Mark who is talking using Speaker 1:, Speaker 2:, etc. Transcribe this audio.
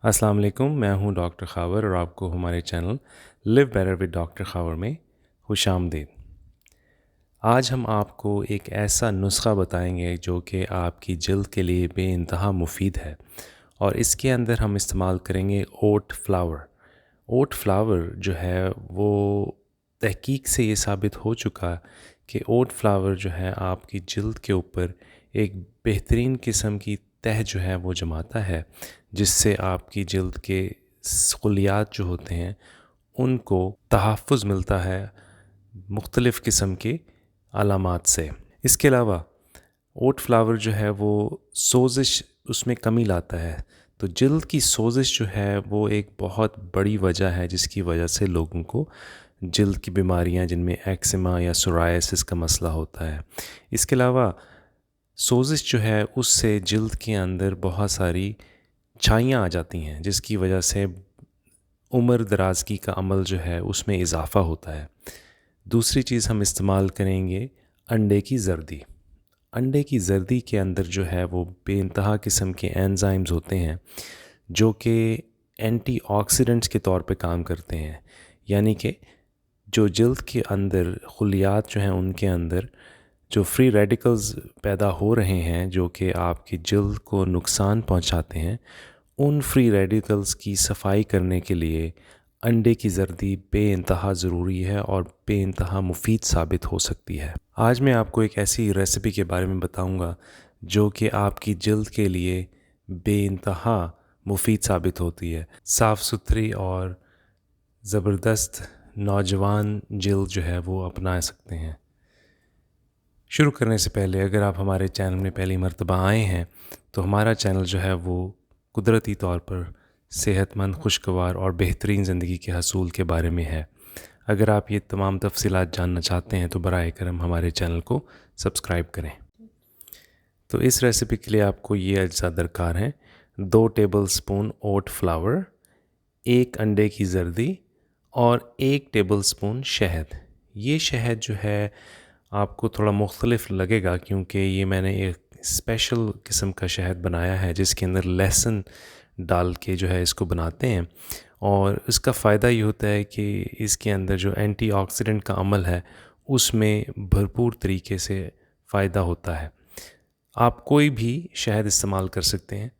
Speaker 1: अस्सलाम वालेकुम। मैं हूं डॉक्टर खावर और आपको हमारे channel live better with doctor Khawar में खुशामदीद। आज हम आपको एक ऐसा नुस्खा बताएंगे जो कि आपकी जल्द के लिए बेइंतहा मुफीद है, और इसके अंदर हम इस्तेमाल करेंगे ओट फ्लावर। ओट फ्लावर जो है वो तहकीक से ये साबित हो चुका कि ओट फ्लावर जो है आपकी जल्द के ऊपर एक बेहतरीन किस्म की तह जो है वो जमाता है, जिससे आपकी जल्द के खलियात जो होते हैं उनको तहफ़्फ़ुज़ मिलता है मुख्तलिफ़ किस्म के अलामात से। इसके अलावा ओट फ्लावर जो है वो सोज़िश उसमें कमी लाता है। तो जल्द की सोज़िश जो है वो एक बहुत बड़ी वजह है जिसकी वजह से लोगों को जल्द की बीमारियां जिनमें एक्जिमा या सोरायसिस का मसला होता है। इसके अलावा सोज़िश जो है उससे जल्द के अंदर बहुत सारी छाइयाँ आ जाती हैं, जिसकी वजह से उम्र दराज़गी का अमल जो है उसमें इजाफ़ा होता है। दूसरी चीज़ हम इस्तेमाल करेंगे अंडे की जर्दी। अंडे की जर्दी के अंदर जो है वो बेइंतहा किस्म के एंजाइम्स होते हैं जो कि एंटीऑक्सीडेंट्स के तौर पे काम करते हैं, यानी कि जो जल्द के अंदर खलियात जो हैं उनके अंदर जो फ्री रेडिकल्स पैदा हो रहे हैं जो कि आपकी जल्द को नुकसान पहुंचाते हैं, उन फ्री रेडिकल्स की सफाई करने के लिए अंडे की जर्दी बेइंतहा ज़रूरी है और बेइंतहा मुफीद साबित हो सकती है। आज मैं आपको एक ऐसी रेसिपी के बारे में बताऊंगा जो कि आपकी जल्द के लिए बेइंतहा मुफीद साबित होती है। साफ़ सुथरी और ज़बरदस्त नौजवान जल्द जो है वो अपना सकते हैं। शुरू करने से पहले अगर आप हमारे चैनल में पहली मर्तबा आए हैं तो हमारा चैनल जो है वो कुदरती तौर पर सेहतमंद, खुशगवार और बेहतरीन ज़िंदगी के हसूल के बारे में है। अगर आप ये तमाम तफसीलात जानना चाहते हैं तो बराए करम हमारे चैनल को सब्सक्राइब करें। तो इस रेसिपी के लिए आपको ये अज्जा दरकार हैं: 2 टेबल स्पून ओट फ्लावर, 1 अंडे की जर्दी और 1 टेबल स्पून शहद। ये शहद जो है आपको थोड़ा मुख्तलिफ लगेगा क्योंकि ये मैंने एक स्पेशल किस्म का शहद बनाया है जिसके अंदर लहसुन डाल के जो है इसको बनाते हैं, और इसका फ़ायदा ये होता है कि इसके अंदर जो एंटीऑक्सीडेंट का अमल है उसमें भरपूर तरीके से फ़ायदा होता है। आप कोई भी शहद इस्तेमाल कर सकते हैं,